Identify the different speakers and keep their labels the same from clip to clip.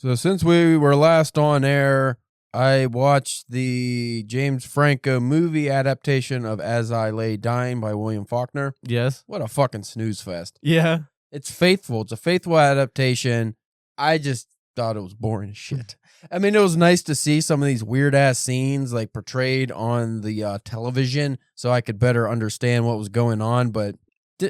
Speaker 1: So since we were last on air, I watched the James Franco movie adaptation of As I Lay Dying by William Faulkner.
Speaker 2: Yes.
Speaker 1: What a fucking snooze fest.
Speaker 2: Yeah.
Speaker 1: It's faithful. It's a faithful adaptation. I just thought it was boring as shit. I mean, it was nice to see some of these weird-ass scenes like portrayed on the television so I could better understand what was going on, but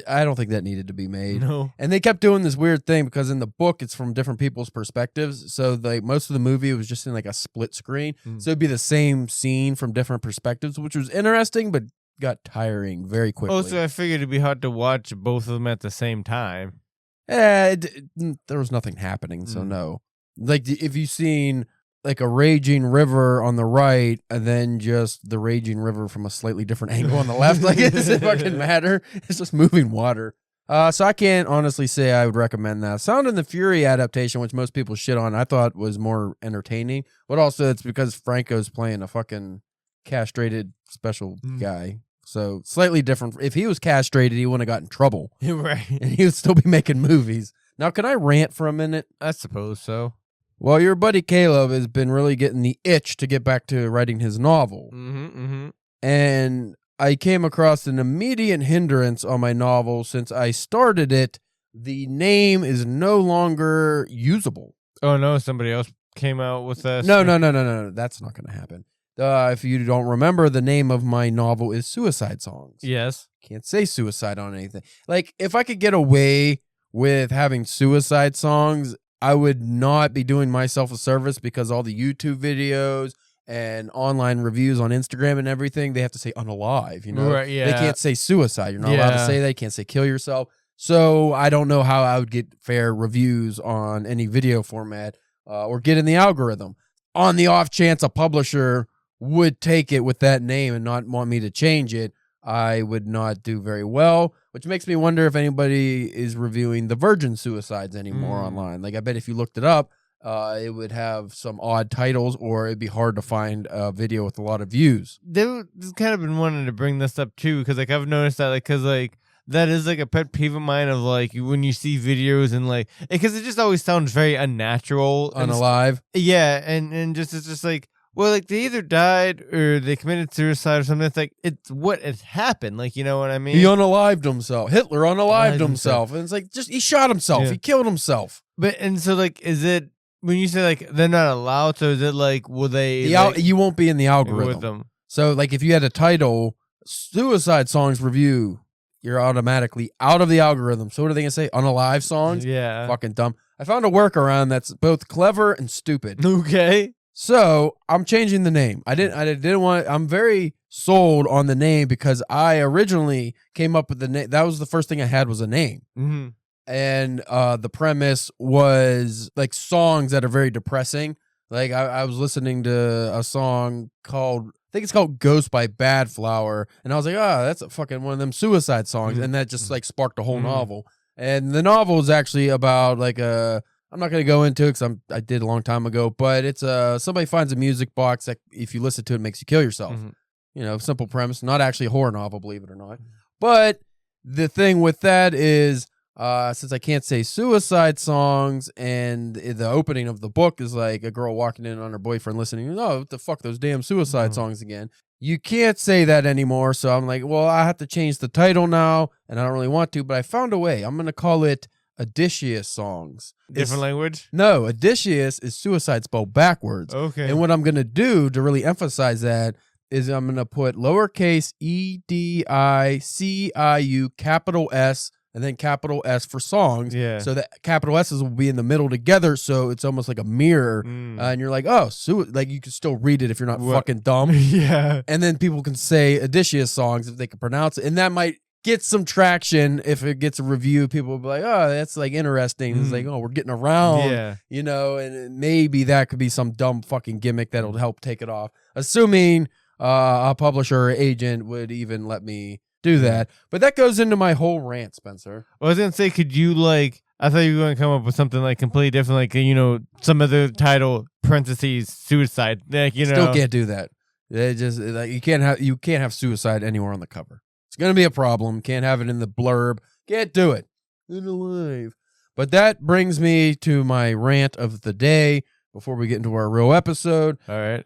Speaker 1: I don't think that needed to be made.
Speaker 2: No.
Speaker 1: And they kept doing this weird thing because in the book, it's from different people's perspectives. So like most of the movie was just in like a split screen. So it'd be the same scene from different perspectives, which was interesting, but got tiring very quickly.
Speaker 2: Also, I figured it'd be hard to watch both of them at the same time.
Speaker 1: There was nothing happening, so no. Like if you've seen like a raging river on the right and then just the raging river from a slightly different angle on the left, like it doesn't fucking matter. It's just moving water. So I can't honestly say I would recommend that. Sound and the Fury adaptation, which most people shit on, I thought was more entertaining. But also it's because Franco's playing a fucking castrated special guy. So slightly different. If he was castrated, he wouldn't have got in trouble.
Speaker 2: Right.
Speaker 1: And he would still be making movies. Now, can I rant for a minute?
Speaker 2: I suppose so.
Speaker 1: Well, your buddy Caleb has been really getting the itch to get back to writing his novel. And I came across an immediate hindrance on my novel since I started it. The name is no longer usable.
Speaker 2: Oh, no, somebody else came out with that?
Speaker 1: No. That's not going to happen. If you don't remember, the name of my novel is Suicide Songs.
Speaker 2: Yes.
Speaker 1: Can't say suicide on anything. Like, if I could get away with having suicide songs, I would not be doing myself a service because all the YouTube videos and online reviews on Instagram and everything, they have to say unalive, you know?
Speaker 2: Right, yeah.
Speaker 1: They can't say suicide. You're not allowed to say that. You can't say kill yourself. So I don't know how I would get fair reviews on any video format or get in the algorithm. On the off chance a publisher would take it with that name and not want me to change it, I would not do very well, which makes me wonder if anybody is reviewing the virgin suicides anymore online. Like, I bet if you looked it up, it would have some odd titles, or it'd be hard to find a video with a lot of views.
Speaker 2: They've kind of been wanting to bring this up too, because like I've noticed that, like, because like that is like a pet peeve of mine of like when you see videos and like because it just always sounds very unnatural,
Speaker 1: Unalive.
Speaker 2: Yeah, and just it's just like. Well, like, they either died or they committed suicide or something. It's like, it's what had happened. Like, you know what I mean?
Speaker 1: He unalived himself. Hitler unalived himself. And it's like, just, he shot himself. Yeah. He killed himself.
Speaker 2: But, and so, like, is it, when you say, like, they're not allowed, so is it, like, will they?
Speaker 1: You won't be in the algorithm.
Speaker 2: With them.
Speaker 1: So, like, if you had a title, Suicide Songs Review, you're automatically out of the algorithm. So, what are they going to say? Unalive songs?
Speaker 2: Yeah.
Speaker 1: Fucking dumb. I found a workaround that's both clever and stupid.
Speaker 2: Okay.
Speaker 1: So I'm changing the name. I didn't want. I'm very sold on the name because I originally came up with the name. That was the first thing I had was a name, and the premise was like songs that are very depressing. Like I was listening to a song called, I think it's called "Ghost" by Bad Flower, and I was like, oh, that's a fucking one of them suicide songs, and that just like sparked a whole novel. And the novel is actually about like a. I'm not going to go into it because I did a long time ago, but it's somebody finds a music box that if you listen to it makes you kill yourself. You know, simple premise, not actually a horror novel, believe it or not. But the thing with that is, since I can't say suicide songs, and the opening of the book is like a girl walking in on her boyfriend listening, oh, what the fuck, those damn suicide songs again. You can't say that anymore. So I'm like, well, I have to change the title now, and I don't really want to, but I found a way. I'm going to call it Odysseus Songs.
Speaker 2: Different language?
Speaker 1: No, Odysseus is suicide spelled backwards.
Speaker 2: Okay.
Speaker 1: And what I'm going to do to really emphasize that is I'm going to put lowercase EDICIU capital S and then capital S for songs.
Speaker 2: Yeah.
Speaker 1: So that capital S's will be in the middle together. So it's almost like a mirror. And you're like, oh, like you can still read it if you're not fucking dumb.
Speaker 2: Yeah.
Speaker 1: And then people can say Odysseus Songs if they can pronounce it. And that might get some traction. If it gets a review, people will be like, oh, that's like interesting. It's like, oh, we're getting around, you know, and maybe that could be some dumb fucking gimmick that'll help take it off. Assuming a publisher or agent would even let me do that. But that goes into my whole rant, Spencer.
Speaker 2: Well, I was going to say, could you like, I thought you were going to come up with something like completely different, like, you know, some other title, parentheses, suicide. Like, you know.
Speaker 1: Still can't do that. It just like you can't have suicide anywhere on the cover. It's going to be a problem. Can't have it in the blurb. Can't do it. Unalive. But that brings me to my rant of the day before we get into our real episode.
Speaker 2: All right.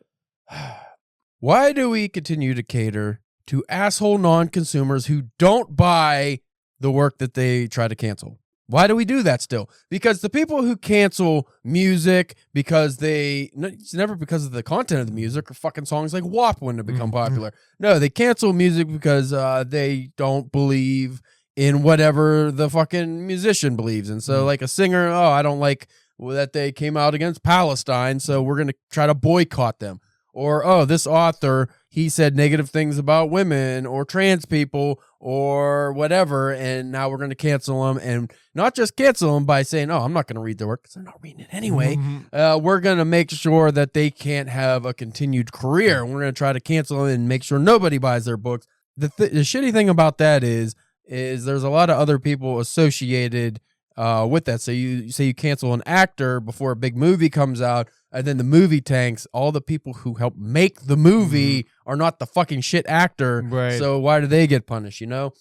Speaker 1: Why do we continue to cater to asshole non-consumers who don't buy the work that they try to cancel? Why do we do that still? Because the people who cancel music because it's never because of the content of the music or fucking songs like WAP wouldn't have become popular. No, they cancel music because they don't believe in whatever the fucking musician believes in. So like a singer, I don't like that they came out against Palestine, so we're going to try to boycott them. Or, this author, he said negative things about women or trans people or whatever, and now we're going to cancel them. And not just cancel them by saying, I'm not going to read their work because they're not reading it anyway. We're going to make sure that they can't have a continued career. We're going to try to cancel them and make sure nobody buys their books. The shitty thing about that is there's a lot of other people associated with that. So you say you cancel an actor before a big movie comes out, and then the movie tanks. All the people who help make the movie are not the fucking shit actor.
Speaker 2: Right.
Speaker 1: So why do they get punished, The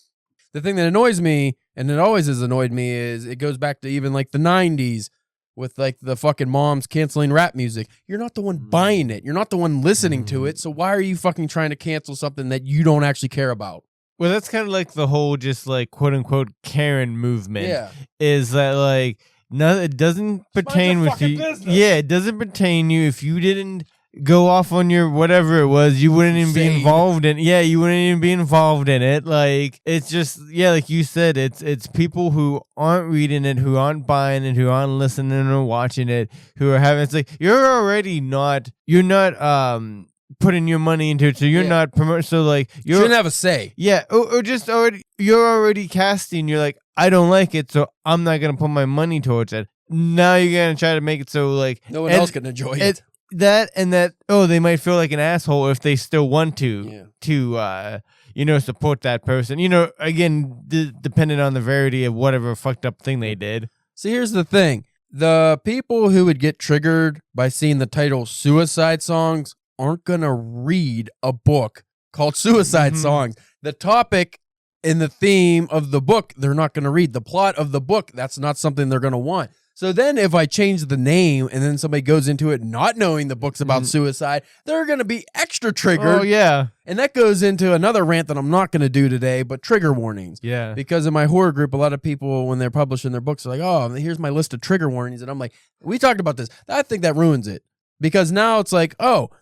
Speaker 1: thing that annoys me, and it always has annoyed me, is it goes back to even like the 90s with like the fucking moms canceling rap music. You're not the one buying it. You're not the one listening to it. So why are you fucking trying to cancel something that you don't actually care about?
Speaker 2: Well, that's kind of like the whole just like quote unquote Karen movement.
Speaker 1: Yeah.
Speaker 2: Is that like, no, it doesn't pertain with you.
Speaker 1: Business.
Speaker 2: Yeah, it doesn't pertain you. If you didn't go off on your whatever it was, you wouldn't even be involved in. Yeah, you wouldn't even be involved in it. Like it's just like you said, it's people who aren't reading it, who aren't buying it, who aren't listening or watching it, who are having. It's like you're not putting your money into it, so you're not promoting. So like you
Speaker 1: shouldn't have a say.
Speaker 2: Yeah, or just already you're already casting. You're like, I don't like it, so I'm not gonna put my money towards it. Now you're gonna try to make it so like
Speaker 1: no one else can enjoy it.
Speaker 2: They might feel like an asshole if they still want to support that person. Again, depending on the verity of whatever fucked up thing they did.
Speaker 1: See, here's the thing: the people who would get triggered by seeing the title "Suicide Songs" aren't gonna read a book called Suicide Songs. The topic and the theme of the book, they're not gonna read. The plot of the book, that's not something they're gonna want. So then if I change the name and then somebody goes into it not knowing the book's about suicide, they're gonna be extra triggered.
Speaker 2: Oh yeah.
Speaker 1: And that goes into another rant that I'm not gonna do today, but trigger warnings.
Speaker 2: Yeah.
Speaker 1: Because in my horror group, a lot of people, when they're publishing their books, are like, oh, here's my list of trigger warnings. And I'm like, we talked about this. I think that ruins it. Because now it's like,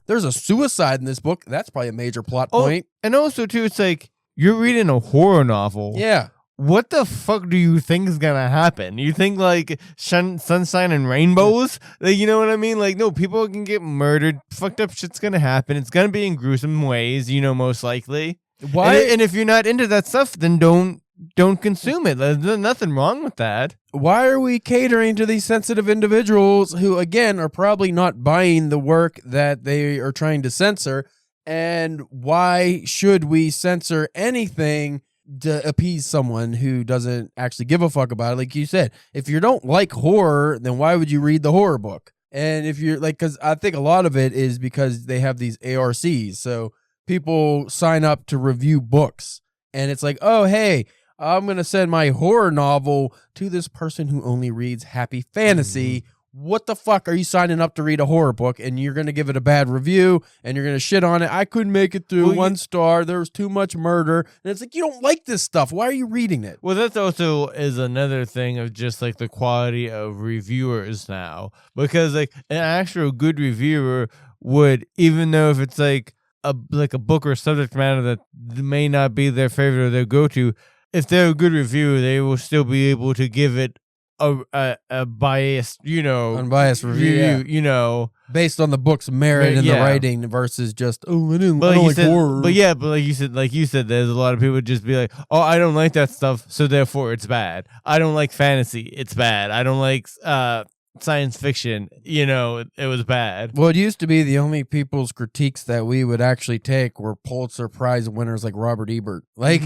Speaker 1: there's a suicide in this book. That's probably a major plot point.
Speaker 2: And also, too, it's like, you're reading a horror novel.
Speaker 1: Yeah.
Speaker 2: What the fuck do you think is going to happen? You think, like, sunshine and rainbows? Like, you know what I mean? Like, no, people can get murdered. Fucked up shit's going to happen. It's going to be in gruesome ways, most likely.
Speaker 1: Why?
Speaker 2: And if you're not into that stuff, then don't consume it. There's nothing wrong with that.
Speaker 1: Why are we catering to these sensitive individuals who, again, are probably not buying the work that they are trying to censor? And why should we censor anything to appease someone who doesn't actually give a fuck about it? Like you said, if you don't like horror, then why would you read the horror book? And if you're like, because I think a lot of it is because they have these ARCs. So people sign up to review books. And it's like, oh, hey, I'm going to send my horror novel to this person who only reads happy fantasy. What the fuck are you signing up to read a horror book and you're going to give it a bad review and you're going to shit on it? I couldn't make it through 1 star. There was too much murder. And it's like, you don't like this stuff. Why are you reading it?
Speaker 2: Well, that also is another thing of just like the quality of reviewers now, because like an actual good reviewer would, even though if it's like a book or subject matter that may not be their favorite or their go-to, if they're a good reviewer, they will still be able to give it a biased,
Speaker 1: unbiased review, based on the book's merit in the writing versus just, I don't like horror.
Speaker 2: But like you said, there's a lot of people just be like, oh, I don't like that stuff, so therefore it's bad. I don't like fantasy, it's bad. I don't like science fiction, it was bad.
Speaker 1: Well, it used to be the only people's critiques that we would actually take were Pulitzer Prize winners like Robert Ebert. Like,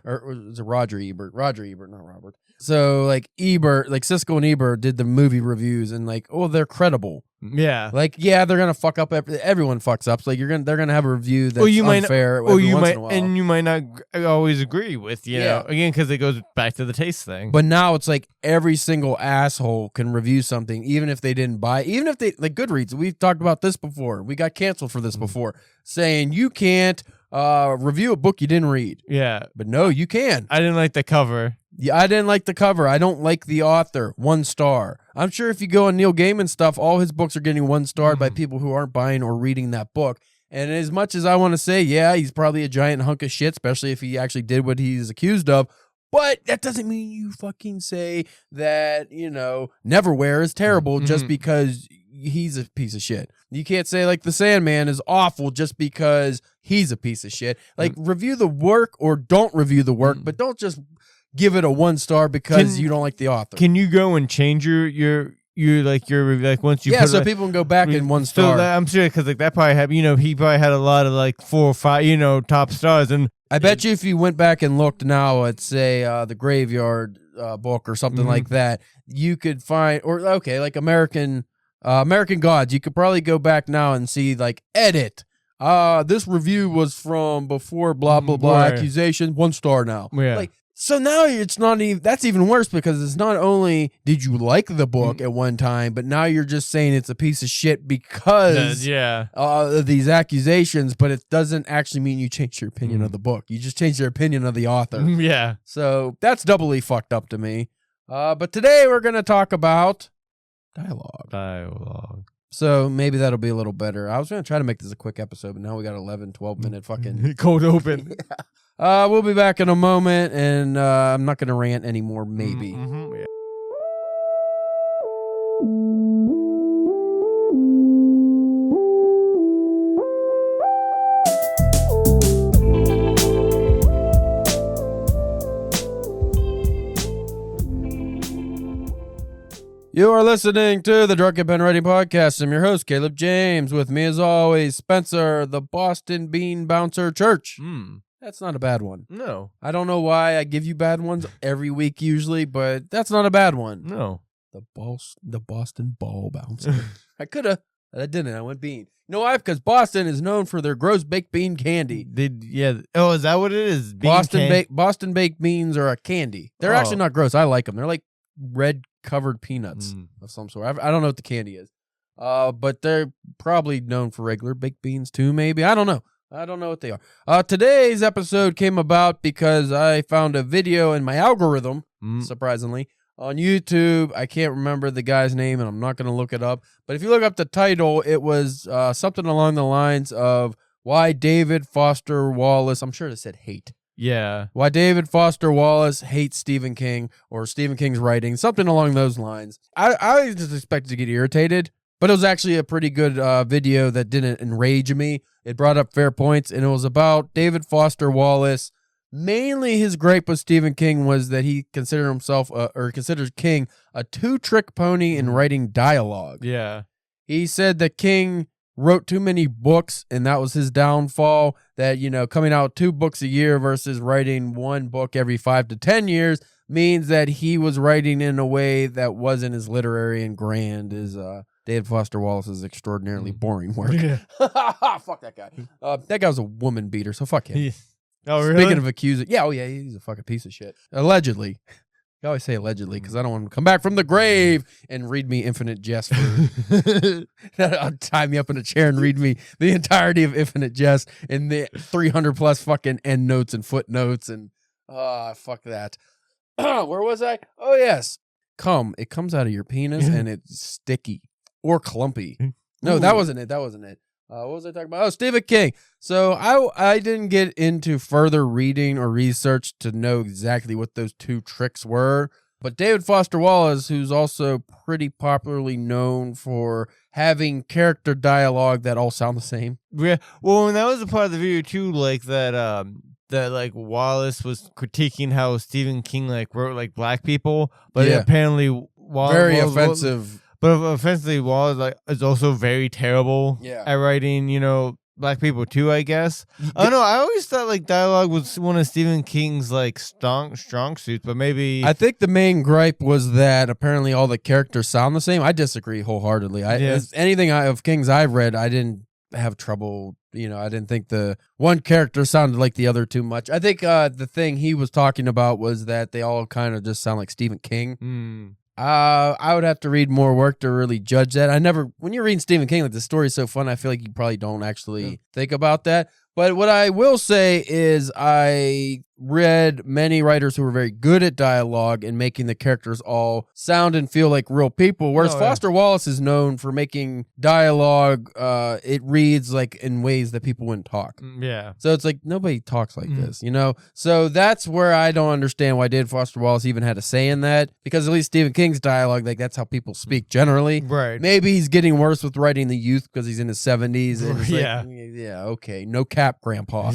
Speaker 1: or was it Roger Ebert? Roger Ebert, not Robert. So like Ebert, like Siskel and Ebert did the movie reviews and like, oh, they're credible.
Speaker 2: Yeah.
Speaker 1: Like, yeah, they're gonna fuck up. Everyone fucks up. So like, they're gonna have a review that's unfair.
Speaker 2: You might not always agree with, you know, again, because it goes back to the taste thing.
Speaker 1: But now it's like every single asshole can review something, even if they didn't buy, even if they like Goodreads. We've talked about this before. We got canceled for this before, saying you can't review a book you didn't read.
Speaker 2: Yeah,
Speaker 1: but no, you can.
Speaker 2: I didn't like the cover.
Speaker 1: Yeah, I didn't like the cover. I don't like the author. 1 star. I'm sure if you go on Neil Gaiman stuff, all his books are getting 1 star by people who aren't buying or reading that book. And as much as I want to say, yeah, he's probably a giant hunk of shit, especially if he actually did what he's accused of. But that doesn't mean you fucking say that, you know, Neverwhere is terrible just because he's a piece of shit. You can't say like The Sandman is awful just because he's a piece of shit. Like review the work or don't review the work, but don't just give it a 1 star because you don't like the author.
Speaker 2: Can you go and change your once you
Speaker 1: so people can go back in 1 star.
Speaker 2: So I'm sure because like that probably had, you know, he probably had a lot of like 4 or 5, you know, top stars. And
Speaker 1: I bet you if you went back and looked now at say the Graveyard book or something like that, you could find, or okay, like American Gods, you could probably go back now and see like edit. This review was from before blah blah blah accusation, 1 star now.
Speaker 2: Yeah.
Speaker 1: Like, so now it's not even, that's even worse because it's not only did you like the book at one time, but now you're just saying it's a piece of shit because of these accusations, but it doesn't actually mean you change your opinion of the book. You just change your opinion of the author.
Speaker 2: Yeah.
Speaker 1: So that's doubly fucked up to me. But today we're going to talk about dialogue. So maybe that'll be a little better. I was going to try to make this a quick episode, but now we got 11, 12 minute fucking
Speaker 2: cold open.
Speaker 1: We'll be back in a moment, and I'm not going to rant anymore, maybe.
Speaker 2: Yeah.
Speaker 1: You are listening to the Drunken Pen Writing Podcast. I'm your host, Caleb James. With me, as always, Spencer, the Boston Bean Bouncer Church. That's not a bad one.
Speaker 2: No.
Speaker 1: I don't know why I give you bad ones every week usually, but that's not a bad one.
Speaker 2: No.
Speaker 1: The Boston Ball Bouncer. I could have. I didn't. I went bean. You know why? Because Boston is known for their gross baked bean candy.
Speaker 2: Oh, is that what it is?
Speaker 1: Boston baked beans are a candy. They're actually not gross. I like them. They're like red covered peanuts of some sort. I don't know what the candy is. But they're probably known for regular baked beans too, maybe. I don't know. I don't know what they are. Today's episode came about because I found a video in my algorithm, surprisingly, on YouTube. I can't remember the guy's name, and I'm not going to look it up. But if you look up the title, it was something along the lines of why David Foster Wallace, I'm sure it said hate.
Speaker 2: Yeah.
Speaker 1: Why David Foster Wallace hates Stephen King or Stephen King's writing, something along those lines. I just expected to get irritated, but it was actually a pretty good video that didn't enrage me. It brought up fair points, and it was about David Foster Wallace. Mainly his gripe with Stephen King was that he considered himself, or considers King, a two-trick pony in writing dialogue.
Speaker 2: Yeah.
Speaker 1: He said that King wrote too many books, and that was his downfall, that, you know, coming out 2 books a year versus writing 1 book every 5 to 10 years means that he was writing in a way that wasn't as literary and grand as David Foster Wallace's extraordinarily boring work. Fuck that guy. That guy was a woman beater, so fuck him.
Speaker 2: Oh, really?
Speaker 1: Speaking of accusing, he's a fucking piece of shit. Allegedly. I always say allegedly because I don't want him to come back from the grave and read me Infinite Jest. Tie me up in a chair and read me the entirety of Infinite Jest and the 300 plus fucking end notes and footnotes and fuck that. Where was I? Oh yes, it comes out of your penis and it's sticky or clumpy. No, that wasn't it. What was I talking about? Oh, Stephen King. So I didn't get into further reading or research to know exactly what those 2 tricks were. But David Foster Wallace, who's also pretty popularly known for having character dialogue that all sound the same.
Speaker 2: Yeah. Well, and that was a part of the video too, like that like Wallace was critiquing how Stephen King like wrote like black people, but apparently Wallace
Speaker 1: very offensive.
Speaker 2: But offensively, Wallace is also very terrible at writing, you know, black people too, I guess. Oh no, I always thought like dialogue was one of Stephen King's like strong suits, but maybe
Speaker 1: I think the main gripe was that apparently all the characters sound the same. I disagree wholeheartedly. Anything of King's I've read, I didn't have trouble. I didn't think the one character sounded like the other too much. I think the thing he was talking about was that they all kind of just sound like Stephen King. I would have to read more work to really judge that. When you're reading Stephen King, like the story's so fun, I feel like you probably don't actually think about that. But what I will say is I read many writers who were very good at dialogue and making the characters all sound and feel like real people, whereas Foster Wallace is known for making dialogue, it reads like in ways that people wouldn't talk.
Speaker 2: Yeah.
Speaker 1: So it's like nobody talks like this, So that's where I don't understand why David Foster Wallace even had a say in that, because at least Stephen King's dialogue, like that's how people speak generally.
Speaker 2: Right.
Speaker 1: Maybe he's getting worse with writing the youth because he's in his 70s. And it's okay, no cap, Grandpa.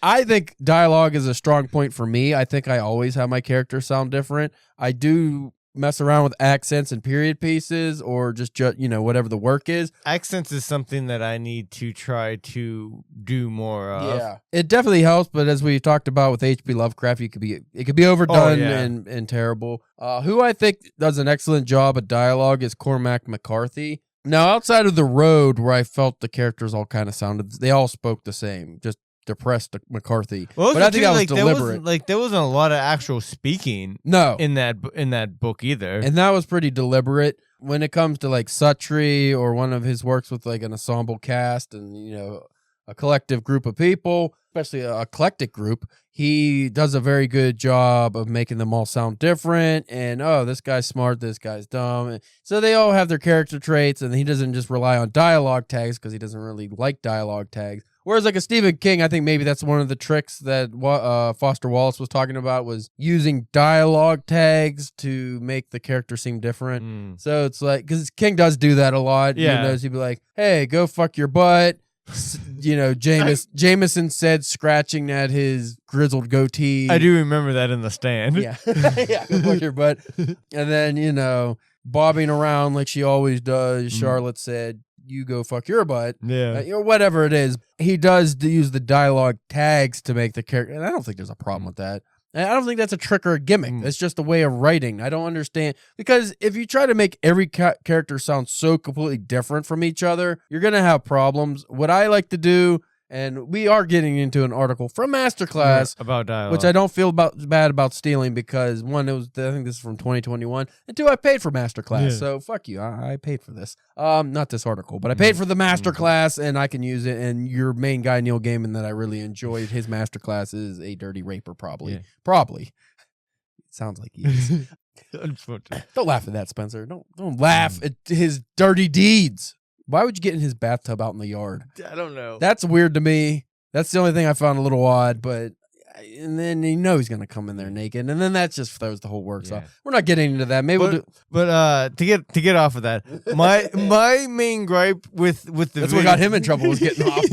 Speaker 1: I think dialogue is a strong point for me. I think I always have my characters sound different. I do mess around with accents and period pieces, or just whatever the work is.
Speaker 2: Accents is something that I need to try to do more of.
Speaker 1: Yeah, it definitely helps. But as we've talked about with H.P. Lovecraft, it could be overdone and terrible. Who I think does an excellent job at dialogue is Cormac McCarthy. Now, outside of The Road, where I felt the characters all kind of they all spoke the same, just depressed McCarthy.
Speaker 2: Well,
Speaker 1: but I think that was deliberate.
Speaker 2: There wasn't a lot of actual speaking.
Speaker 1: No,
Speaker 2: in that book either,
Speaker 1: and that was pretty deliberate. When it comes to like Suttree or one of his works with like an ensemble cast and a collective group of people, especially an eclectic group, he does a very good job of making them all sound different. And this guy's smart, this guy's dumb. So they all have their character traits, and he doesn't just rely on dialogue tags because he doesn't really like dialogue tags. Whereas like a Stephen King, I think maybe that's one of the tricks that Foster Wallace was talking about, was using dialogue tags to make the character seem different. So it's like, because King does do that a lot.
Speaker 2: Yeah.
Speaker 1: He'd be like, hey, go fuck your butt. Jameson said, scratching at his grizzled goatee.
Speaker 2: I do remember that in The Stand.
Speaker 1: Yeah. Yeah, go fuck your butt. And then, bobbing around like she always does, Charlotte said, you go fuck your butt.
Speaker 2: Yeah.
Speaker 1: Whatever it is. He does use the dialogue tags to make the character, and I don't think there's a problem with that. And I don't think that's a trick or a gimmick. It's just a way of writing. I don't understand. Because if you try to make every character sound so completely different from each other, you're going to have problems. What I like to do, and we are getting into an article from Masterclass
Speaker 2: about dialogue,
Speaker 1: which I don't feel bad about stealing, because one, I think this is from 2021, and two, I paid for Masterclass, so fuck you, I paid for this. Not this article, but I paid for the Masterclass, and I can use it. And your main guy, Neil Gaiman, that I really enjoyed, his Masterclass is a dirty raper, probably. It sounds like he is. Don't laugh at that, Spencer. Don't laugh at his dirty deeds. Why would you get in his bathtub out in the yard?
Speaker 2: I don't know.
Speaker 1: That's weird to me. That's the only thing I found a little odd, and then he's going to come in there naked, and then that just throws the whole works off. We're not getting into that.
Speaker 2: But to get off of that, my main gripe with the
Speaker 1: that's what got him in trouble, was getting off.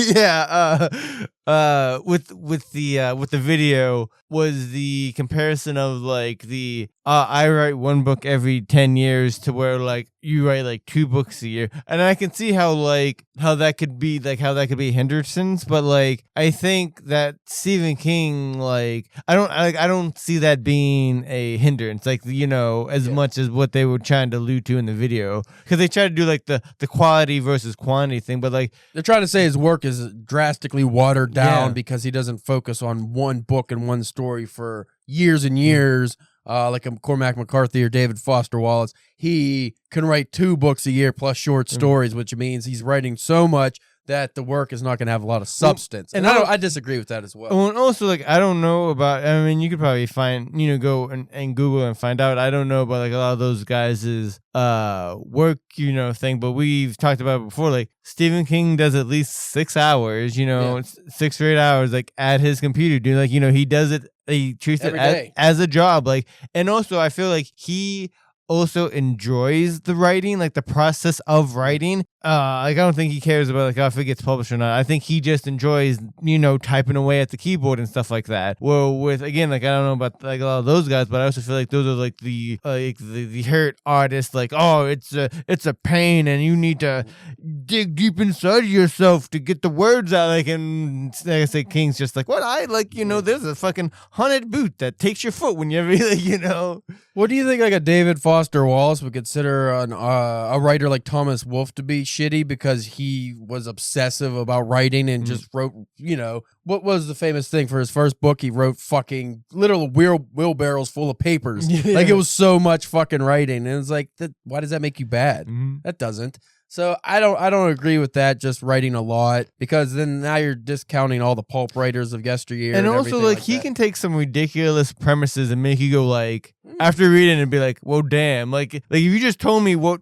Speaker 2: With the video was the comparison of like the I write one book every 10 years to where like you write like 2 books a year, and I can see how that could be hindrances, but like I think that Stephen King, like I don't see that being a hindrance, like as much as what they were trying to allude to in the video, because they try to do like the quality versus quantity thing, but like
Speaker 1: they're trying to say his work is drastically watered down because he doesn't focus on one book and one story for years and years. Like a Cormac McCarthy or David Foster Wallace, he can write 2 books a year plus short stories, which means he's writing so much that the work is not going to have a lot of substance. And I disagree with that as well.
Speaker 2: And also, like, I don't know about, I mean, you could probably find, go and Google and find out. I don't know about like a lot of those guys' work, thing, but we've talked about it before. Like Stephen King does at least 6 hours, 6 or 8 hours, like at his computer doing, like, he does it. He treats it as a job, like, and also I feel like he also enjoys the writing, like the process of writing. Like I don't think he cares about like if it gets published or not. I think he just enjoys, typing away at the keyboard and stuff like that. Well, with again, like I don't know about like a lot of those guys, but I also feel like those are like the hurt artists. Like, oh, it's a pain, and you need to dig deep inside yourself to get the words out. Like, and like I say, King's just like, what I like, there's a fucking haunted boot that takes your foot when you're really,
Speaker 1: What do you think like a David Foster Wallace would consider a writer like Thomas Wolfe to be shitty because he was obsessive about writing and just wrote, what was the famous thing for his first book? He wrote fucking literal wheelbarrows full of papers.
Speaker 2: Yeah.
Speaker 1: Like it was so much fucking writing. And it's like, why does that make you bad? That doesn't. So I don't agree with that, just writing a lot, because then now you're discounting all the pulp writers of yesteryear.
Speaker 2: And also like he can take some ridiculous premises and make you go like, after reading it and be like, well, damn, like if you just told me what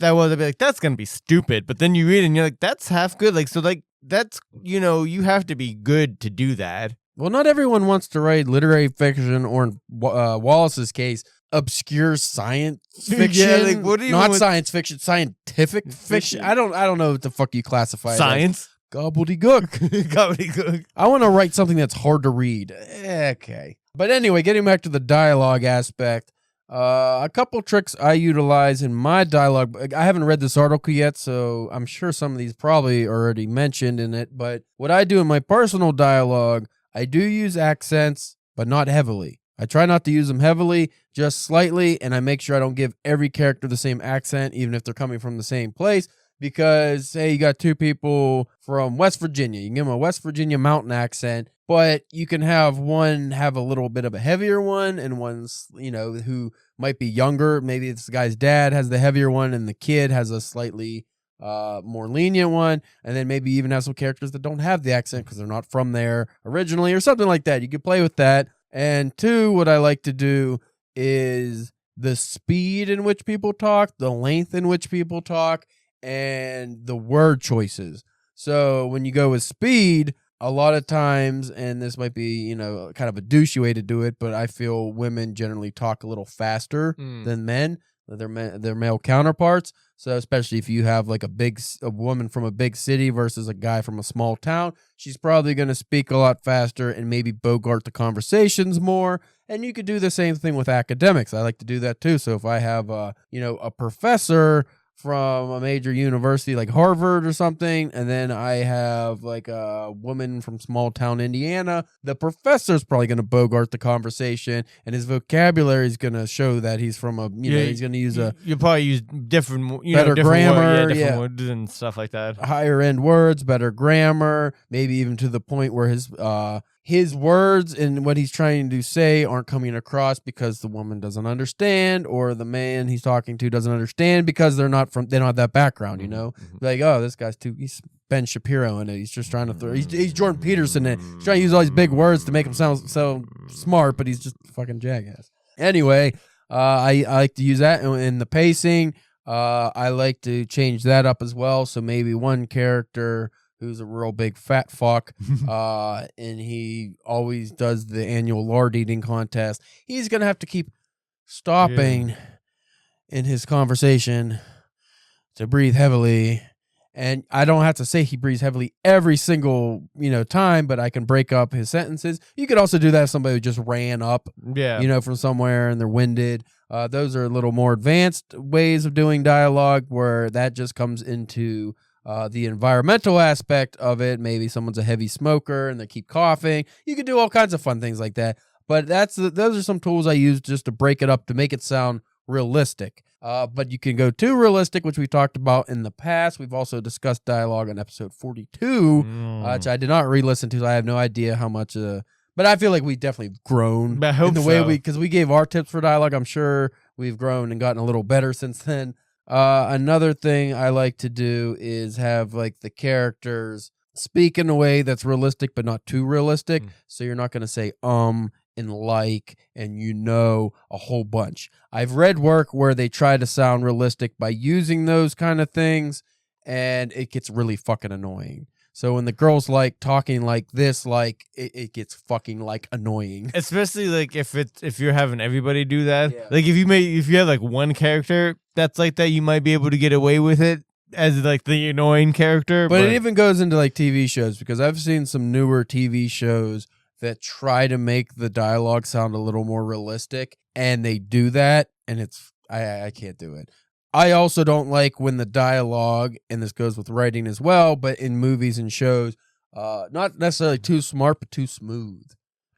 Speaker 2: that was, I'd be like, that's gonna be stupid. But then you read it and you're like, that's half good. Like, so like that's, you have to be good to do that.
Speaker 1: Well, not everyone wants to write literary fiction, or in Wallace's case, obscure science fiction.
Speaker 2: Yeah, like, what do you
Speaker 1: not science fiction, scientific fiction. I don't know what the fuck you classify
Speaker 2: science.
Speaker 1: It as. Gobbledygook.
Speaker 2: Gobbledygook.
Speaker 1: I want to write something that's hard to read. Okay. But anyway, getting back to the dialogue aspect, a couple tricks I utilize in my dialogue. I haven't read this article yet, so I'm sure some of these probably already mentioned in it. But what I do in my personal dialogue, I do use accents, but not heavily. I try not to use them heavily, just slightly, and I make sure I don't give every character the same accent, even if they're coming from the same place, because, hey, you got two people from West Virginia. You can give them a West Virginia mountain accent, but you can have one have a little bit of a heavier one, and one's, who might be younger. Maybe this guy's dad has the heavier one, and the kid has a slightly more lenient one, and then maybe even have some characters that don't have the accent because they're not from there originally or something like that. You could play with that. And two, what I like to do is the speed in which people talk, the length in which people talk, and the word choices. So when you go with speed, a lot of times, and this might be, kind of a douchey way to do it, but I feel women generally talk a little faster than men, their male counterparts. So especially if you have like a woman from a big city versus a guy from a small town, she's probably going to speak a lot faster and maybe bogart the conversations more. And you could do the same thing with academics. I like to do that too. So if I have a professor from a major university like Harvard or something, and then I have like a woman from small town Indiana, the professor's probably going to bogart the conversation, and his vocabulary is going to show that he's from a, he's going to use
Speaker 2: you'll probably use different,
Speaker 1: better grammar,
Speaker 2: different words and stuff like that.
Speaker 1: Higher end words, better grammar, maybe even to the point where his words and what he's trying to say aren't coming across because the woman doesn't understand, or the man he's talking to doesn't understand because they don't have that background, Like, oh, this guy's he's Ben Shapiro in it. He's just trying to he's Jordan Peterson in it. He's trying to use all these big words to make him sound so smart, but he's just a fucking jackass. Anyway, I like to use that in the pacing. I like to change that up as well. So maybe one character who's a real big fat fuck, and he always does the annual lard eating contest. He's going to have to keep stopping in his conversation to breathe heavily. And I don't have to say he breathes heavily every single, time, but I can break up his sentences. You could also do that if somebody just ran up, from somewhere and they're winded. Those are a little more advanced ways of doing dialogue where that just comes into the environmental aspect of it. Maybe someone's a heavy smoker and they keep coughing. You can do all kinds of fun things like that. But those are some tools I use just to break it up to make it sound realistic. But you can go too realistic, which we talked about in the past. We've also discussed dialogue on episode 42, which I did not re-listen to, so I have no idea how much. But I feel like we definitely grown in the way because we gave our tips for dialogue. I'm sure we've grown and gotten a little better since then. Another thing I like to do is have like the characters speak in a way that's realistic but not too realistic. So you're not going to say and like and a whole bunch. I've read work where they try to sound realistic by using those kind of things, and it gets really fucking annoying. So when the girls like talking like this, like it gets fucking like annoying.
Speaker 2: Especially like if you're having everybody do that.
Speaker 1: Yeah.
Speaker 2: Like if you have like one character that's like that, you might be able to get away with it as like the annoying character.
Speaker 1: But it even goes into like TV shows, because I've seen some newer TV shows that try to make the dialogue sound a little more realistic, and they do that, and it's I can't do it. I also don't like when the dialogue, and this goes with writing as well, but in movies and shows, not necessarily too smart, but too smooth.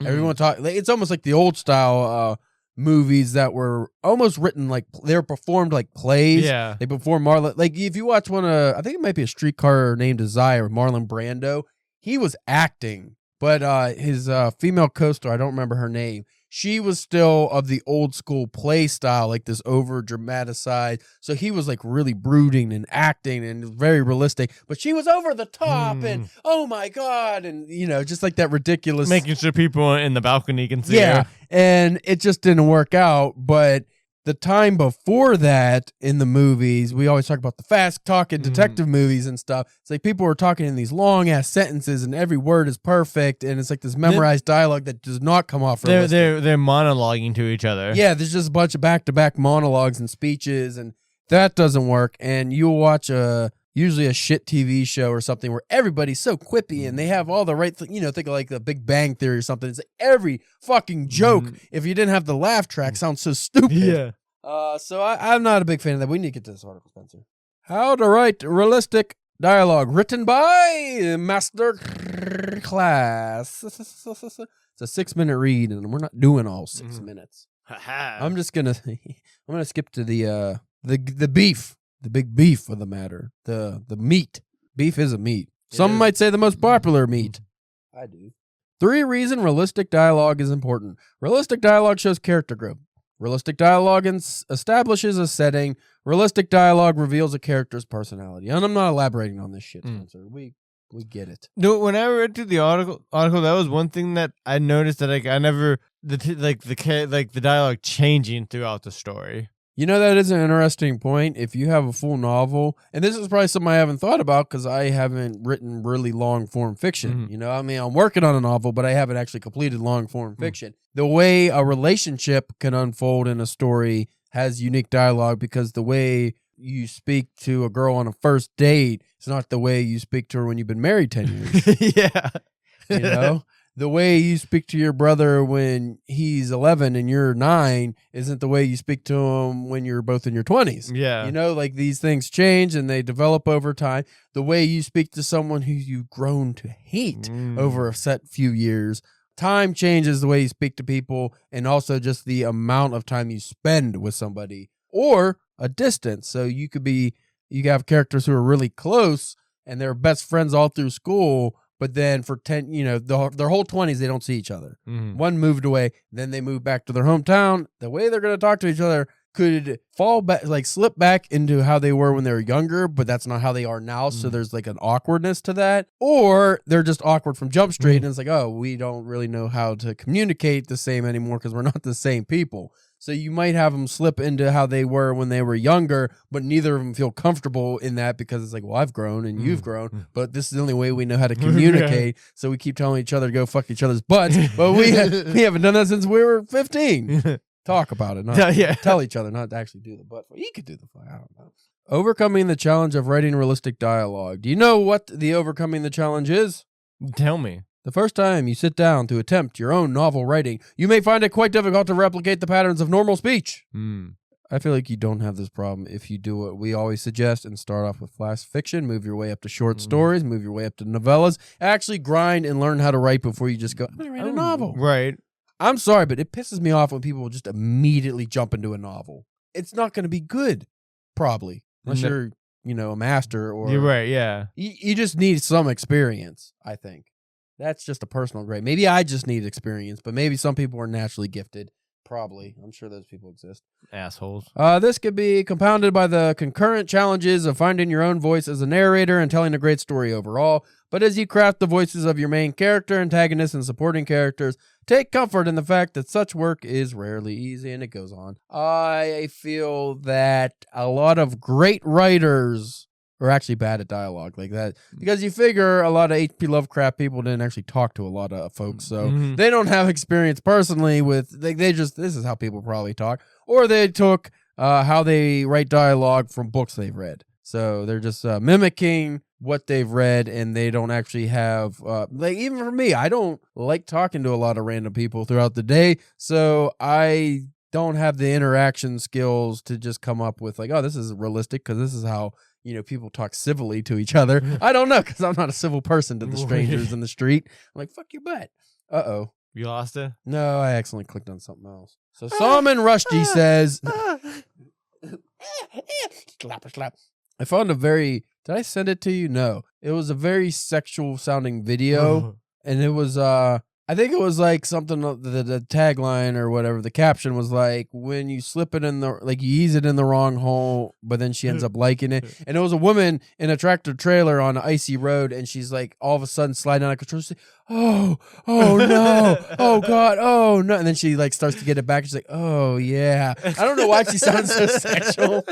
Speaker 1: Everyone talk. It's almost like the old style movies that were almost written like they were performed like plays.
Speaker 2: Yeah,
Speaker 1: they perform Marlon. Like if you watch one, I think it might be A Streetcar Named Desire with Marlon Brando. He was acting, but his female co-star, I don't remember her name. She was still of the old school play style, like this over dramatized. So he was like really brooding and acting and very realistic, but she was over the top and oh my God. And just like that ridiculous,
Speaker 2: making sure people in the balcony can see her.
Speaker 1: And it just didn't work out. But the time before that in the movies, we always talk about the fast talking detective movies and stuff. It's like people were talking in these long ass sentences and every word is perfect. And it's like this memorized dialogue that does not come off realistic.
Speaker 2: They're monologuing to each other.
Speaker 1: Yeah, there's just a bunch of back-to-back monologues and speeches, and that doesn't work. And you'll watch usually a shit TV show or something where everybody's so quippy and they have all the right think of like the Big Bang Theory or something. It's like every fucking joke, if you didn't have the laugh track, sounds so stupid.
Speaker 2: Yeah.
Speaker 1: So I'm not a big fan of that. We need to get to this article, Spencer. How to write realistic dialogue, written by Master Class. It's a 6-minute read, and we're not doing all 6 minutes. I'm just gonna skip to the beef. The big beef of the matter. The meat. Beef is a meat. Some might say the most popular meat. I do. 3 reasons realistic dialogue is important. Realistic dialogue shows character growth. Realistic dialogue establishes a setting. Realistic dialogue reveals a character's personality. And I'm not elaborating on this shit, Spencer. We get it.
Speaker 2: No, when I read through the article, that was one thing that I noticed that I never the dialogue changing throughout the story.
Speaker 1: That is an interesting point. If you have a full novel, and this is probably something I haven't thought about because I haven't written really long form fiction. I'm working on a novel, but I haven't actually completed long form fiction. The way a relationship can unfold in a story has unique dialogue because the way you speak to a girl on a first date is not the way you speak to her when you've been married 10 years.
Speaker 2: Yeah.
Speaker 1: The way you speak to your brother when he's 11 and you're 9 isn't the way you speak to him when you're both in your 20s.
Speaker 2: Yeah.
Speaker 1: Like these things change and they develop over time. The way you speak to someone who you've grown to hate over a set few years, time changes the way you speak to people, and also just the amount of time you spend with somebody or a distance. So you have characters who are really close and they're best friends all through school. But then for 10, their whole 20s, they don't see each other. One moved away, then they moved back to their hometown. The way they're going to talk to each other could fall back, like slip back into how they were when they were younger, but that's not how they are now. So there's like an awkwardness to that. Or they're just awkward from Jump Street, and it's like, oh, we don't really know how to communicate the same anymore because we're not the same people. So you might have them slip into how they were when they were younger, but neither of them feel comfortable in that because it's like, well, I've grown and you've grown, but this is the only way we know how to communicate. So we keep telling each other to go fuck each other's butts, but we haven't done that since we were 15. Talk about it, not tell each other, not to actually do the butt. He could do the fuck. I don't know. Overcoming the challenge of writing realistic dialogue. Do you know what the overcoming the challenge is?
Speaker 2: Tell me.
Speaker 1: The first time you sit down to attempt your own novel writing, you may find it quite difficult to replicate the patterns of normal speech. I feel like you don't have this problem if you do what we always suggest and start off with flash fiction, move your way up to short stories, move your way up to novellas, actually grind and learn how to write before you just go, I'm going to write a novel.
Speaker 2: Right.
Speaker 1: I'm sorry, but it pisses me off when people just immediately jump into a novel. It's not going to be good, probably, unless you're, a master or...
Speaker 2: You're right, yeah.
Speaker 1: You just need some experience, I think. That's just a personal grade. Maybe I just need experience, but maybe some people are naturally gifted. Probably. I'm sure those people exist.
Speaker 2: Assholes.
Speaker 1: This could be compounded by the concurrent challenges of finding your own voice as a narrator and telling a great story overall. But as you craft the voices of your main character, antagonists, and supporting characters, take comfort in the fact that such work is rarely easy, and it goes on. I feel that a lot of great writers are actually bad at dialogue like that. Because you figure a lot of H.P. Lovecraft people didn't actually talk to a lot of folks, so they don't have experience personally with, they just, this is how people probably talk. Or they took how they write dialogue from books they've read. So they're just mimicking what they've read, and they don't actually have, like, even for me, I don't like talking to a lot of random people throughout the day, so I don't have the interaction skills to just come up with, like, oh, this is realistic because this is how, you know, people talk civilly to each other. I don't know, because I'm not a civil person to the strangers in the street. I'm like, fuck your butt. Uh-oh.
Speaker 2: You lost it?
Speaker 1: No, I accidentally clicked on something else. So Salman Rushdie says... slap. I found a very... Did I send it to you? No. It was a very sexual sounding video. And it was... I think it was like something, the tagline or whatever, the caption was like, when you slip it in the, like, you ease it in the wrong hole, but then she ends up liking it. And it was a woman in a tractor trailer on an icy road, and she's like, all of a sudden sliding out of control. She's like, oh no, oh God, oh no. And then she like starts to get it back. She's like, oh yeah. I don't know why she sounds so sexual,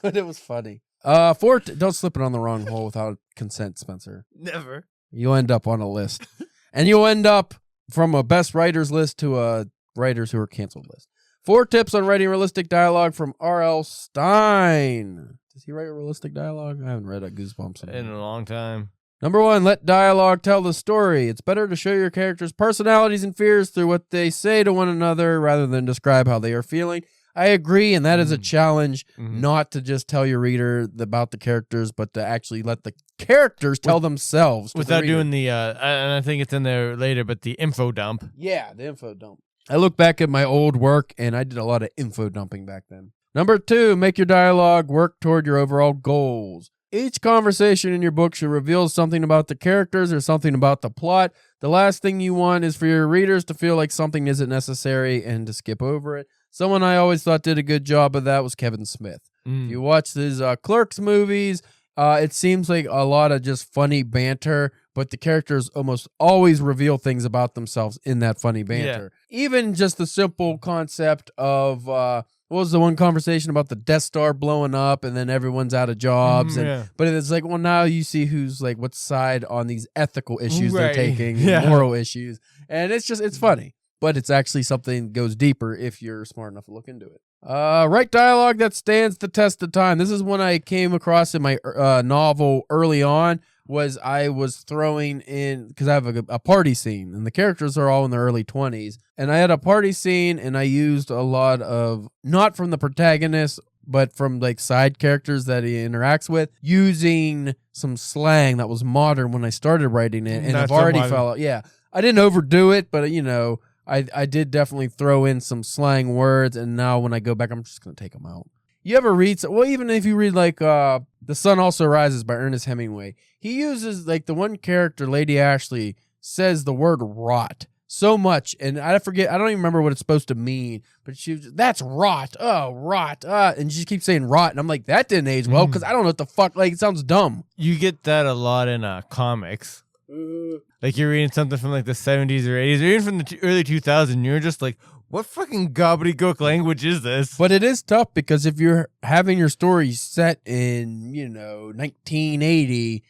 Speaker 1: but it was funny. Don't slip it on the wrong hole without consent, Spencer.
Speaker 2: Never.
Speaker 1: You'll end up on a list. And you'll end up from a best writers list to a writers who are canceled list. 4 tips on writing realistic dialogue from R.L. Stein. Does he write a realistic dialogue? I haven't read a Goosebumps
Speaker 2: in a long time.
Speaker 1: Number 1, let dialogue tell the story. It's better to show your characters' personalities and fears through what they say to one another rather than describe how they are feeling. I agree, and that is a challenge, not to just tell your reader about the characters, but to actually let the characters tell themselves.
Speaker 2: Without doing the, and I think it's in there later, but the info dump.
Speaker 1: Yeah, the info dump. I look back at my old work, and I did a lot of info dumping back then. Number 2, make your dialogue work toward your overall goals. Each conversation in your book should reveal something about the characters or something about the plot. The last thing you want is for your readers to feel like something isn't necessary and to skip over it. Someone I always thought did a good job of that was Kevin Smith. If you watch his Clerks movies, it seems like a lot of just funny banter, but the characters almost always reveal things about themselves in that funny banter. Yeah. Even just the simple concept of... what was the one conversation about the Death Star blowing up and then everyone's out of jobs? But it's like, well, now you see who's like, what side on these ethical issues they're taking, moral issues. And it's just, it's funny. But it's actually something that goes deeper if you're smart enough to look into it. Write dialogue that stands the test of time. This is one I came across in my novel early on. I was throwing in, because I have a party scene, and the characters are all in their early 20s. And I had a party scene, and I used a lot of, not from the protagonist, but from like side characters that he interacts with, using some slang that was modern when I started writing it. And I've already felt, I didn't overdo it, but you know, I did definitely throw in some slang words, and now when I go back, I'm just going to take them out. You ever read, well, even if you read like The Sun Also Rises by Ernest Hemingway, he uses like the one character, Lady Ashley, says the word rot so much, and I forget, I don't even remember what it's supposed to mean, but she was, that's rot, oh, rot, and she keeps saying rot, and I'm like, that didn't age well, because I don't know what the fuck, like, it sounds dumb.
Speaker 2: You get that a lot in comics. Like you're reading something from like the 70s or 80s, or even from the early 2000s, you're just like, what fucking gobbledygook language is this?
Speaker 1: But it is tough, because if you're having your story set in, 1980,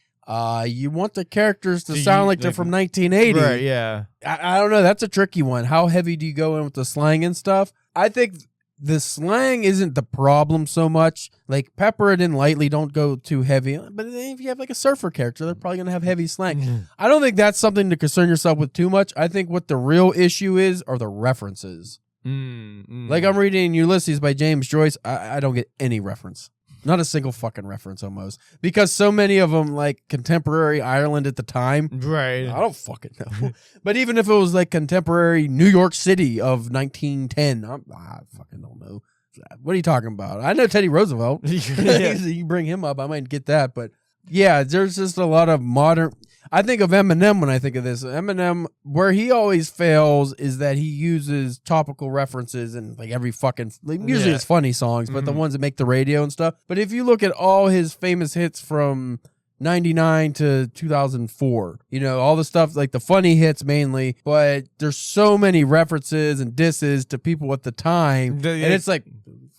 Speaker 1: you want the characters to sound like they're from 1980.
Speaker 2: Right, yeah.
Speaker 1: I don't know. That's a tricky one. How heavy do you go in with the slang and stuff? I think the slang isn't the problem so much. Like, pepper it in lightly. Don't go too heavy. But if you have like a surfer character, they're probably going to have heavy slang. I don't think that's something to concern yourself with too much. I think what the real issue are the references. Like, I'm reading Ulysses by James Joyce. I don't get any reference. Not a single fucking reference almost. Because so many of them, like, contemporary Ireland at the time.
Speaker 2: Right.
Speaker 1: I don't fucking know. But even if it was, like, contemporary New York City of 1910, I fucking don't know. What are you talking about? I know Teddy Roosevelt. You bring him up, I might get that. But, yeah, there's just a lot of modern... I think of Eminem when I think of this. Eminem, where he always fails is that he uses topical references and like every fucking, like, usually it's funny songs, but the ones that make the radio and stuff. But if you look at all his famous hits from 99 to 2004, all the stuff, like the funny hits mainly, but there's so many references and disses to people at the time. And it's like,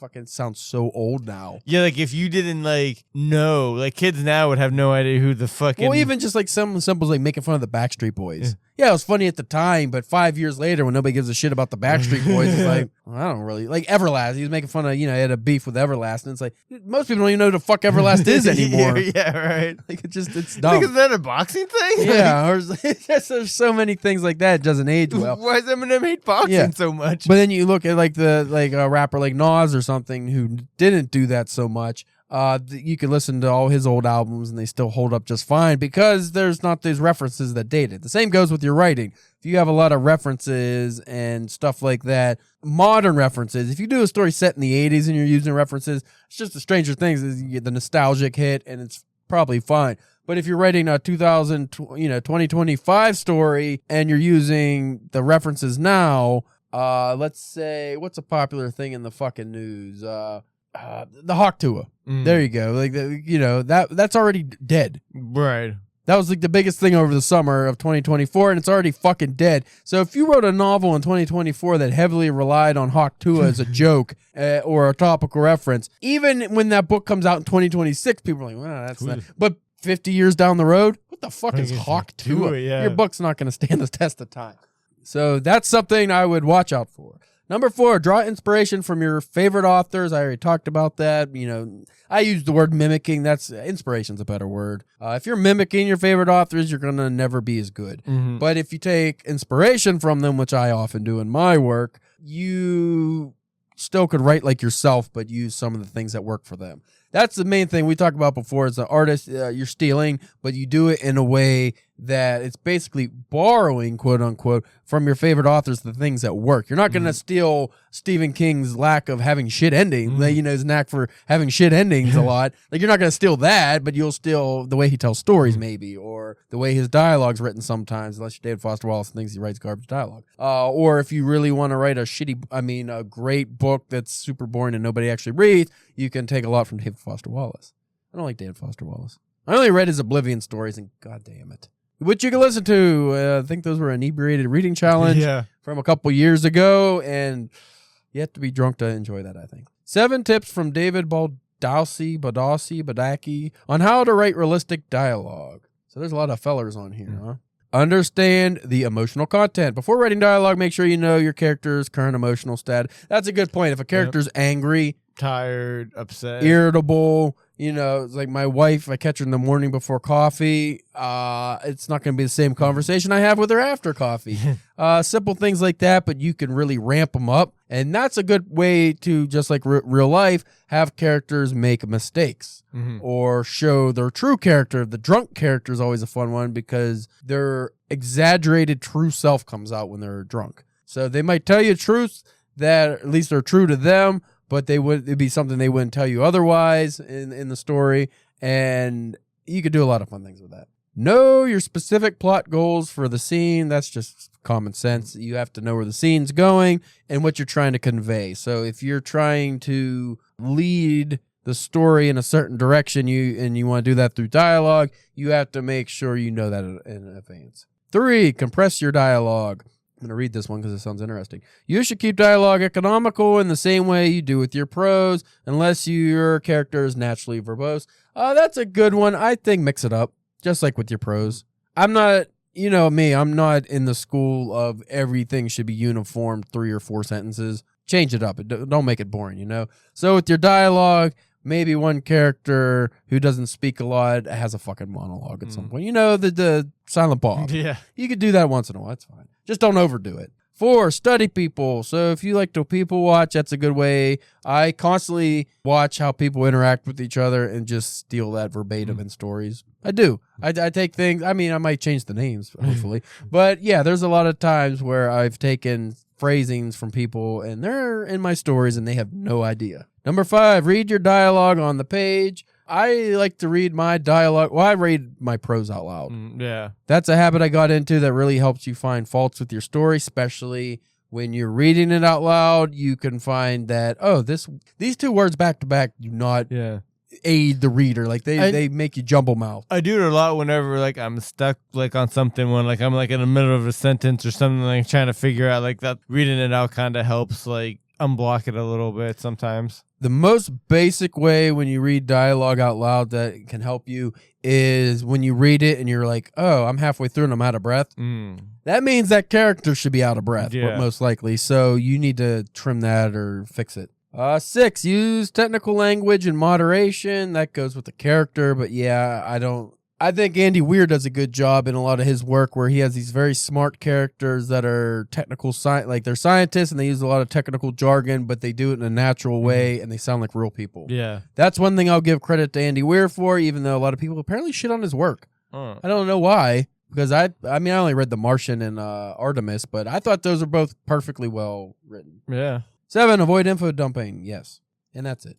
Speaker 1: fucking sounds so old now.
Speaker 2: Yeah, like if you didn't like know, like kids now would have no idea who the fucking.
Speaker 1: Well, even just like something simple as like making fun of the Backstreet Boys. Yeah, it was funny at the time, but 5 years later, when nobody gives a shit about the Backstreet Boys, it's like, well, I don't really like Everlast. He was making fun of, he had a beef with Everlast, and it's like most people don't even know who the fuck Everlast is anymore.
Speaker 2: Yeah, right.
Speaker 1: Like it's dumb.
Speaker 2: Like, is that a boxing thing?
Speaker 1: Yeah, or there's so many things like that. It doesn't age well.
Speaker 2: Why does Eminem hate boxing so much?
Speaker 1: But then you look at like a rapper like Nas or something who didn't do that so much. You could listen to all his old albums and they still hold up just fine because there's not these references that date it. The same goes with your writing. If you have a lot of references and stuff like that, modern references, if you do a story set in the 80s and you're using references, it's just the Stranger Things is you get the nostalgic hit and it's probably fine. But if you're writing a 2025 story and you're using the references now, let's say, what's a popular thing in the fucking news? The Hawk Tuah. There you go. Like, that's already dead.
Speaker 2: Right.
Speaker 1: That was like the biggest thing over the summer of 2024, and it's already fucking dead. So if you wrote a novel in 2024 that heavily relied on Hawk Tuah as a joke or a topical reference, even when that book comes out in 2026, people are like, well, that's not. But 50 years down the road, what the fuck is Hawk Tuah?
Speaker 2: Yeah.
Speaker 1: Your book's not going to stand the test of time. So that's something I would watch out for. Number 4, draw inspiration from your favorite authors. I already talked about that. I use the word mimicking. That's inspiration's a better word. If you're mimicking your favorite authors, you're going to never be as good. Mm-hmm. But if you take inspiration from them, which I often do in my work, you still could write like yourself, but use some of the things that work for them. That's the main thing we talked about before. As an artist, you're stealing, but you do it in a way that it's basically borrowing, quote unquote, from your favorite authors, the things that work. You're not going to steal Stephen King's lack of having shit endings, his knack for having shit endings a lot. Like, you're not going to steal that, but you'll steal the way he tells stories, maybe, or the way his dialogue's written sometimes, unless you're David Foster Wallace and thinks he writes garbage dialogue. Or if you really want to write a great book that's super boring and nobody actually reads, you can take a lot from David Foster Wallace. I don't like David Foster Wallace. I only read his Oblivion stories, and god damn it. Which you can listen to. I think those were an inebriated reading challenge from a couple years ago, and you have to be drunk to enjoy that, I think. 7 tips from David Badaki on how to write realistic dialogue. So there's a lot of fellers on here, huh? Understand the emotional content. Before writing dialogue, make sure you know your character's current emotional state. That's a good point. If a character's angry,
Speaker 2: tired, upset,
Speaker 1: irritable, it's like my wife, I catch her in the morning before coffee. It's not going to be the same conversation I have with her after coffee. Simple things like that, but you can really ramp them up. And that's a good way to, just like real life, have characters make mistakes or show their true character. The drunk character is always a fun one because their exaggerated true self comes out when they're drunk. So they might tell you truths that at least are true to them, but it'd be something they wouldn't tell you otherwise in the story, and you could do a lot of fun things with that. Know your specific plot goals for the scene. That's just common sense. You have to know where the scene's going and what you're trying to convey. So if you're trying to lead the story in a certain direction, you want to do that through dialogue, you have to make sure you know that in advance. 3, compress your dialogue. I'm going to read this one because it sounds interesting. You should keep dialogue economical in the same way you do with your prose, unless your character is naturally verbose. That's a good one. I think mix it up, just like with your prose. I'm not, me, I'm not in the school of everything should be uniform 3 or 4 sentences. Change it up. Don't make it boring, So with your dialogue, maybe one character who doesn't speak a lot has a fucking monologue at some point. The Silent Bob.
Speaker 2: Yeah.
Speaker 1: You could do that once in a while. That's fine. Just don't overdo it. 4, study people. So if you like to people watch, that's a good way. I constantly watch how people interact with each other and just steal that verbatim in stories. I do. I take things. I might change the names, hopefully. But yeah, there's a lot of times where I've taken phrasings from people and they're in my stories and they have no idea. Number 5, read your dialogue on the page. I like to read my dialogue. Well, I read my prose out loud.
Speaker 2: Yeah.
Speaker 1: That's a habit I got into that really helps you find faults with your story, especially when you're reading it out loud. You can find that, these 2 words back to back do not aid the reader. Like they make you jumble mouth.
Speaker 2: I do it a lot whenever I'm stuck on something when I'm in the middle of a sentence or something trying to figure out that reading it out kind of helps unblock it a little bit sometimes.
Speaker 1: The most basic way when you read dialogue out loud that can help you is when you read it and you're like, oh, I'm halfway through and I'm out of breath. That means that character should be out of breath, most likely. So you need to trim that or fix it. 6, use technical language in moderation. That goes with the character, but yeah, I think Andy Weir does a good job in a lot of his work where he has these very smart characters that are technical, like they're scientists and they use a lot of technical jargon, but they do it in a natural way and they sound like real people.
Speaker 2: Yeah.
Speaker 1: That's one thing I'll give credit to Andy Weir for, even though a lot of people apparently shit on his work. I don't know why, because I only read The Martian and Artemis, but I thought those are both perfectly well written.
Speaker 2: Yeah.
Speaker 1: 7, avoid info dumping. Yes. And that's it.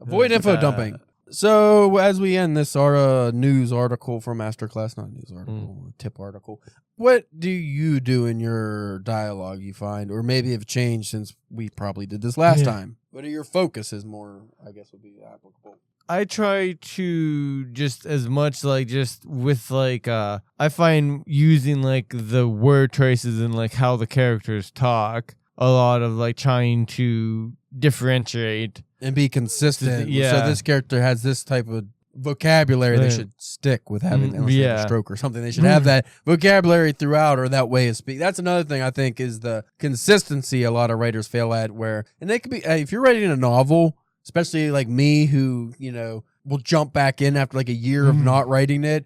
Speaker 1: Avoid info dumping. So as we end this news article from Masterclass, not news article, tip article, what do you do in your dialogue you find, or maybe have changed since we probably did this last time? What are your focuses more, I guess, would be applicable?
Speaker 2: I try to just as much like just with like I find using like the word traces and like how the characters talk a lot of like trying to differentiate
Speaker 1: and be consistent.
Speaker 2: Yeah.
Speaker 1: So this character has this type of vocabulary they should stick with having a stroke or something. They should have that vocabulary throughout or that way of speak. That's another thing I think is the consistency a lot of writers fail at and they could be, if you're writing a novel, especially like me who, will jump back in after like a year of not writing it.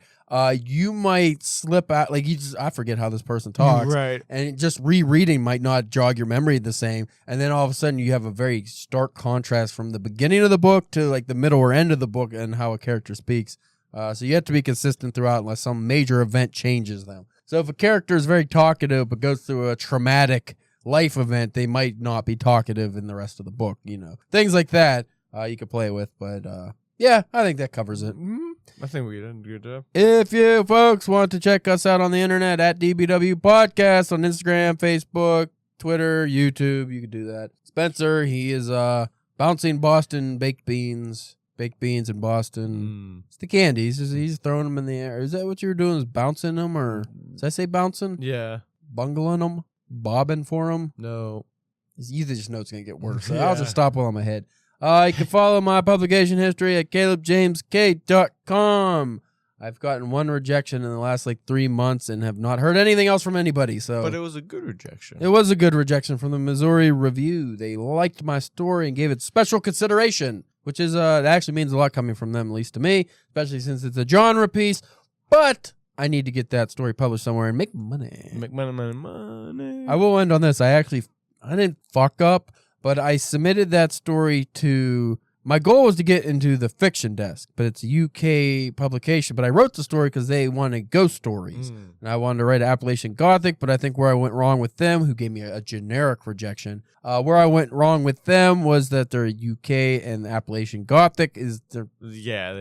Speaker 1: You might slip out, like I forget how this person talks,
Speaker 2: right?
Speaker 1: And just rereading might not jog your memory the same, and then all of a sudden you have a very stark contrast from the beginning of the book to like the middle or end of the book and how a character speaks. So you have to be consistent throughout unless some major event changes them. So if a character is very talkative but goes through a traumatic life event, they might not be talkative in the rest of the book. Things like that you could play with, but yeah, I think that covers it.
Speaker 2: I think we did a good job.
Speaker 1: If you folks want to check us out on the internet at DPW Podcast on Instagram, Facebook, Twitter, YouTube, you can do that. Spencer, he is bouncing Boston baked beans in Boston. It's the candies. He's throwing them in the air. Is that what you were doing? Is bouncing them, or did I say bouncing?
Speaker 2: Yeah.
Speaker 1: Bungling them, bobbing for them.
Speaker 2: No,
Speaker 1: you just know it's gonna get worse. So I'll just stop while I'm ahead. You can follow my publication history at calebjamesk.com. I've gotten one rejection in the last 3 months and have not heard anything else from anybody. But
Speaker 2: it was a good rejection.
Speaker 1: It was a good rejection from the Missouri Review. They liked my story and gave it special consideration, which is it actually means a lot coming from them, at least to me, especially since it's a genre piece. But I need to get that story published somewhere and make money.
Speaker 2: Make money.
Speaker 1: I will end on this. I didn't fuck up. But I submitted that story to, my goal was to get into the fiction desk, but it's a UK publication. But I wrote the story because they wanted ghost stories. And I wanted to write Appalachian Gothic, but I think where I went wrong with them, who gave me a generic rejection, where I went wrong with them was that they're UK and Appalachian Gothic is, they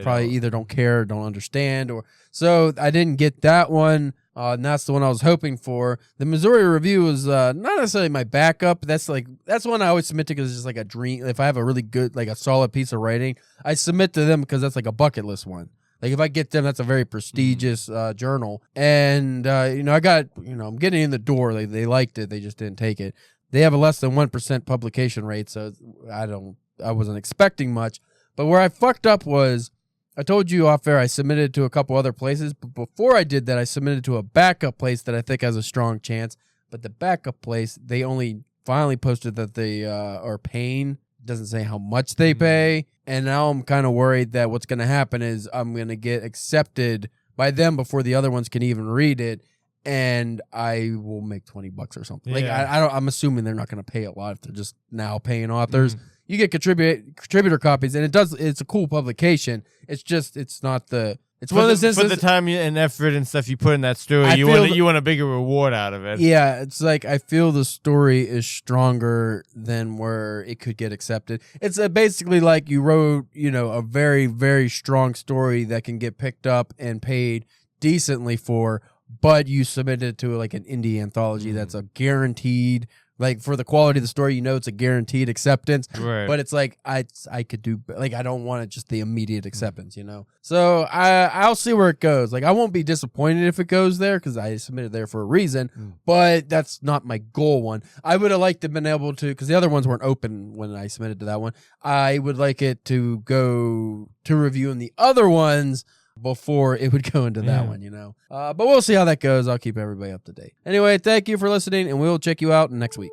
Speaker 1: probably either don't care or don't understand. So I didn't get that one. And that's the one I was hoping for. The Missouri Review was not necessarily my backup. That's one I always submit to because it's just like a dream. If I have a really good, a solid piece of writing, I submit to them because that's like a bucket list one. Like if I get them, that's a very prestigious journal. And I got, I'm getting in the door. They liked it. They just didn't take it. They have a less than 1% publication rate, so I wasn't expecting much. But where I fucked up was, I told you off air I submitted to a couple other places, but before I did that, I submitted to a backup place that I think has a strong chance. But the backup place, they only finally posted that they are paying. Doesn't say how much they pay. And now I'm kind of worried that what's going to happen is I'm going to get accepted by them before the other ones can even read it. And I will make $20 or something.
Speaker 2: Yeah.
Speaker 1: I'm assuming they're not going to pay a lot if they're just now paying authors. You get contributor copies, and it's a cool publication. It's just, it's not the, it's one of those instances.
Speaker 2: For the time and effort and stuff you put in that story, you want a bigger reward out of it.
Speaker 1: Yeah, it's like, I feel the story is stronger than where it could get accepted. It's basically like you wrote, a very, very strong story that can get picked up and paid decently for, but you submitted to an indie anthology that's a guaranteed Like for the quality of the story, it's a guaranteed acceptance.
Speaker 2: Right.
Speaker 1: But it's like I could do like I don't want it just the immediate acceptance, So I'll see where it goes. Like I won't be disappointed if it goes there because I submitted there for a reason. But that's not my goal one. I would have liked to have been able to, because the other ones weren't open when I submitted to that one. I would like it to go to reviewing the other ones before it would go into that one, but we'll see how that goes. I'll keep everybody up to date. Anyway, thank you for listening, and we'll check you out next week.